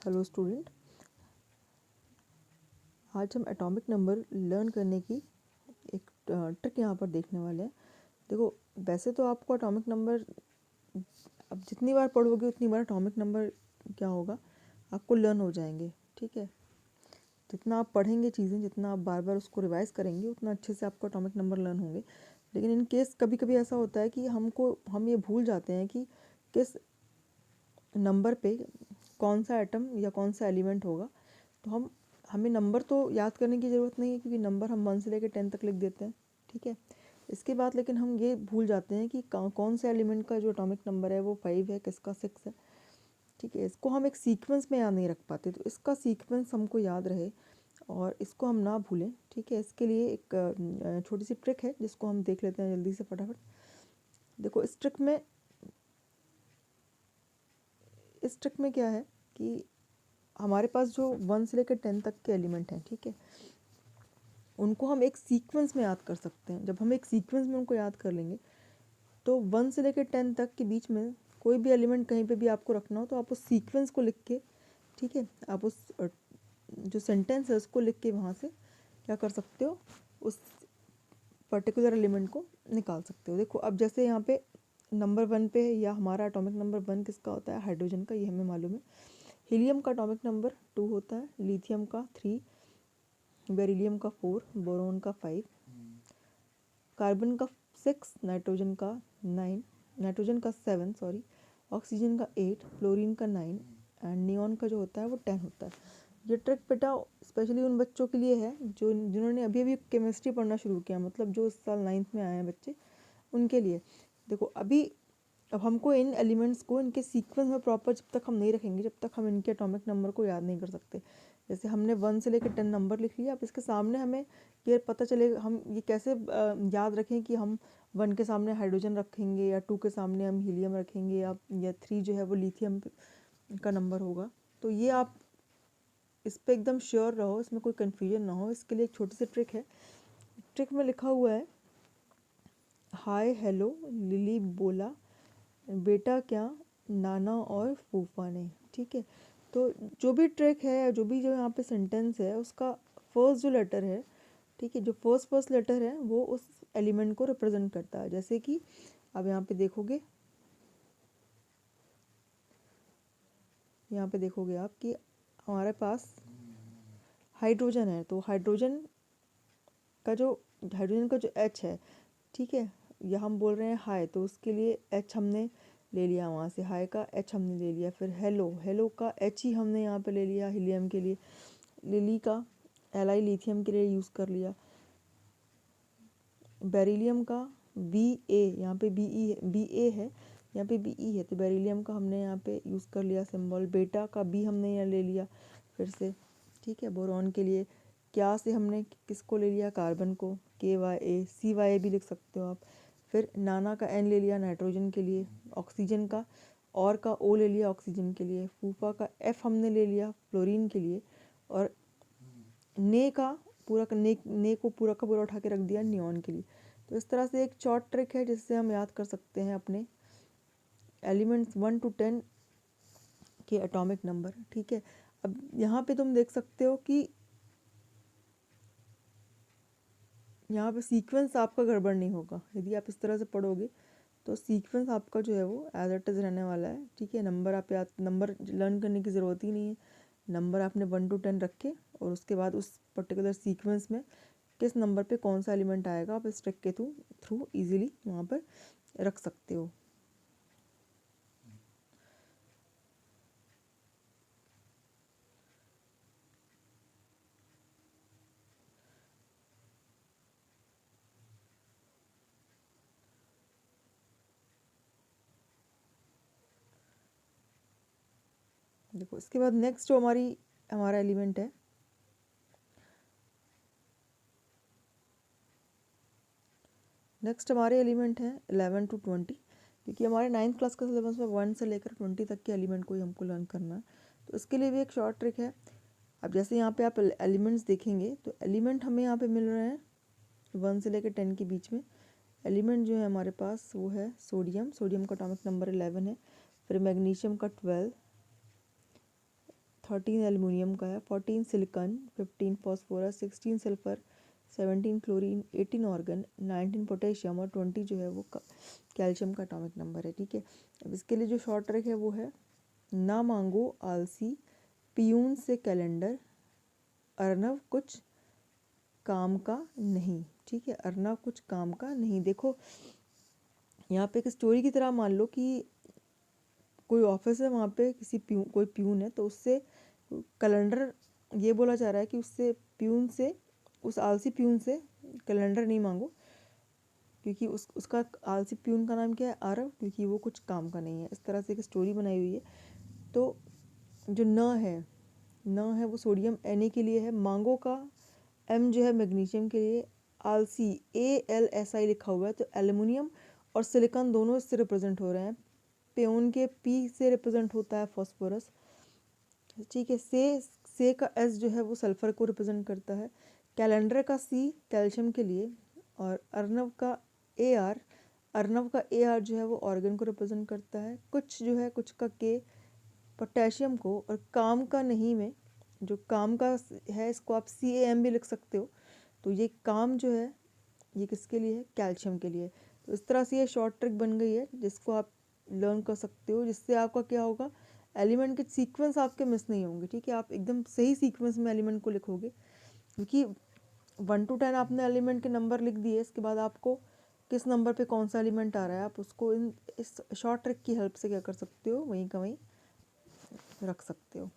Hello student, आज हम atomic number learn करने की एक ट्रिक यहाँ पर देखने वाले हैं। देखो, वैसे तो आपको एटॉमिक नंबर अब जितनी बार पढ़ोगे उतनी बार एटॉमिक नंबर क्या होगा, आपको लर्न हो जाएंगे। ठीक है, जितना आप पढ़ेंगे चीज़ें, जितना आप बार बार उसको रिवाइज करेंगे, उतना अच्छे से आपको एटॉमिक नंबर लर्न होंगे। लेकिन इन केस कभी कभी ऐसा होता है कि हम ये भूल जाते हैं कि किस नंबर पे कौन सा एटम या कौन सा एलिमेंट होगा। तो हमें नंबर तो याद करने की ज़रूरत नहीं है, क्योंकि नंबर हम 1 से लेकर 10 तक लिख देते हैं। ठीक है, इसके बाद लेकिन हम ये भूल जाते हैं कि कौन से एलिमेंट का जो एटॉमिक नंबर है वो 5 है, किसका 6 है। ठीक है, इसको हम एक सीक्वेंस में याद नहीं रख पाते, तो इसका सीक्वेंस हमको याद रहे और इसको हम ना भूलें। ठीक है, इसके लिए एक छोटी सी ट्रिक है जिसको हम देख लेते हैं जल्दी से फटाफट। देखो, इस ट्रिक में क्या है कि हमारे पास जो 1 से लेकर 10 तक के एलिमेंट हैं, ठीक है, उनको हम एक सीक्वेंस में याद कर सकते हैं। जब हम एक सीक्वेंस में उनको याद कर लेंगे तो 1 से लेकर 10 तक के बीच में कोई भी एलिमेंट कहीं पे भी आपको रखना हो तो आप उस सीक्वेंस को लिख के, ठीक है, आप उस जो सेंटेंस है उसको लिख के वहाँ से क्या कर सकते हो, उस पर्टिकुलर एलिमेंट को निकाल सकते हो। देखो, अब जैसे यहाँ पे नंबर 1 पे, या हमारा एटॉमिक नंबर 1 किसका होता है, हाइड्रोजन का, ये हमें मालूम है। हीलियम का एटॉमिक नंबर 2 होता है, लिथियम का 3, बेरिलियम का 4, बोरोन का 5, कार्बन का 6, नाइट्रोजन का 9, नाइट्रोजन का 7 सॉरी, ऑक्सीजन का 8, फ्लोरीन का 9 एंड नियॉन का जो होता है वो 10 होता है। ये ट्रिक बेटा स्पेशली उन बच्चों के लिए है जिन्होंने अभी अभी केमिस्ट्री पढ़ना शुरू किया, मतलब जो इस साल 9th में आए हैं बच्चे, उनके लिए। देखो, अब हमको इन एलिमेंट्स को इनके सीक्वेंस में प्रॉपर जब तक हम नहीं रखेंगे, जब तक हम इनके एटॉमिक नंबर को याद नहीं कर सकते। जैसे हमने 1 से लेकर 10 नंबर लिख लिया, अब इसके सामने हमें ये पता चलेगा, हम ये कैसे याद रखें कि हम 1 के सामने हाइड्रोजन रखेंगे, या 2 के सामने हम हीलियम रखेंगे, या 3 जो है वो लिथियम का नंबर होगा। तो ये आप इस पर एकदम श्योर रहो, इसमें कोई कन्फ्यूजन ना हो। इसके लिए एक छोटी सी ट्रिक है। ट्रिक में लिखा हुआ है, हाय हेलो लिली बोला, बेटा क्या नाना और फूफा ने। ठीक है, तो जो भी ट्रिक है, जो यहाँ पे सेंटेंस है, उसका फर्स्ट जो लेटर है, ठीक है, जो फर्स्ट लेटर है वो उस एलिमेंट को रिप्रेजेंट करता है। जैसे कि अब यहाँ पे देखोगे आप कि हमारे पास हाइड्रोजन है, तो हाइड्रोजन का जो एच है, ठीक है, या हम बोल रहे हैं हाय, तो उसके लिए एच हमने ले लिया, वहाँ से हाय का एच हमने ले लिया। फिर हेलो का एच ही हमने यहाँ पे ले लिया हीलियम के लिए। लिली का एल लिथियम के लिए यूज़ कर लिया। बेरिलियम का बी ए, यहाँ पे बी ए है, यहाँ पे बी ई है, तो बेरिलियम का हमने यहाँ पे यूज़ कर लिया सिंबल। बेटा का बी हमने यहाँ ले लिया फिर से। ठीक है, बोरॉन के लिए क्या से हमने किसको ले लिया, कार्बन को, के वाई ए, सी वाई ए भी लिख सकते हो आप। फिर नाना का एन ले लिया नाइट्रोजन के लिए। ऑक्सीजन का और का ओ ले लिया ऑक्सीजन के लिए। फूफा का एफ हमने ले लिया फ्लोरीन के लिए। और ने का पूरा ने को पूरा का पूरा उठा के रख दिया नियॉन के लिए। तो इस तरह से एक शॉर्ट ट्रिक है जिससे हम याद कर सकते हैं अपने एलिमेंट्स 1 to 10 के एटॉमिक नंबर। ठीक है, अब यहाँ पे तुम देख सकते हो कि यहाँ पे सीक्वेंस आपका गड़बड़ नहीं होगा। यदि आप इस तरह से पढ़ोगे तो सीक्वेंस आपका जो है वो एज इट इज़ रहने वाला है। ठीक है, नंबर लर्न करने की ज़रूरत ही नहीं है। नंबर आपने 1 to 10 रखे और उसके बाद उस पर्टिकुलर सीक्वेंस में किस नंबर पे कौन सा एलिमेंट आएगा, आप इस ट्रिक के थ्रू इजीली वहाँ पर रख सकते हो। देखो, इसके बाद नेक्स्ट जो हमारा एलिमेंट है, नेक्स्ट हमारे एलिमेंट हैं 11 to 20, क्योंकि हमारे 9th क्लास का सिलेबस में 1 से लेकर 20 तक के एलिमेंट को ही हमको लर्न करना है। तो इसके लिए भी एक शॉर्ट ट्रिक है। अब जैसे यहाँ पे आप एलिमेंट्स देखेंगे तो एलिमेंट हमें यहाँ पे मिल रहे हैं 1 से लेकर 10 के बीच में। एलिमेंट जो है हमारे पास वो है सोडियम का एटॉमिक नंबर 11 है। फिर मैग्नीशियम का 12, 13 एल्युमिनियम का है, 14 silicon, 15 phosphorus, 16 sulphur, 17 chlorine, 18 organ, 19 potassium और 20 जो है वो कैल्शियम का एटॉमिक नंबर है। ठीक है, अब इसके लिए जो शॉर्ट ट्रिक है वो है ना मांगो आलसी, पियून से कैलेंडर, अर्नव कुछ काम का नहीं। ठीक है, अर्नव कुछ काम का नहीं। देखो यहाँ पे एक स्टोरी की तरह मान लो कि कोई ऑफिस है, वहाँ पे कोई प्यून है, तो उससे कैलेंडर, ये बोला जा रहा है कि उस आलसी प्यून से कैलेंडर नहीं मांगो, क्योंकि उसका आलसी प्यून का नाम क्या है, आरव, क्योंकि वो कुछ काम का नहीं है। इस तरह से एक स्टोरी बनाई हुई है। तो जो न है वो सोडियम Na के लिए है, मांगो का M जो है मैग्नीशियम के लिए, आलसी ALSI लिखा हुआ है, तो एल्युमिनियम और सिलिकॉन दोनों इससे रिप्रेजेंट हो रहे हैं। प्योन के P से रिप्रेजेंट होता है फॉस्फोरस। ठीक है, से का S जो है वो सल्फर को रिप्रेजेंट करता है, कैलेंडर का C कैल्शियम के लिए, और अर्नव का AR जो है वो ऑर्गन को रिप्रेजेंट करता है। कुछ का K पोटेशियम को, और काम का नहीं में जो काम का है इसको आप CAM भी लिख सकते हो। तो ये काम जो है ये किसके लिए है, कैल्शियम के लिए। तो इस तरह से ये शॉर्ट ट्रिक बन गई है जिसको आप लर्न कर सकते हो, जिससे आपका क्या होगा, एलिमेंट के सीक्वेंस आपके मिस नहीं होंगे। ठीक है, आप एकदम सही सीक्वेंस में एलिमेंट को लिखोगे, क्योंकि 1 to 10 आपने एलिमेंट के नंबर लिख दिए, इसके बाद आपको किस नंबर पे कौन सा एलिमेंट आ रहा है आप उसको इस शॉर्ट ट्रिक की हेल्प से क्या कर सकते हो, वहीं का वहीं रख सकते हो।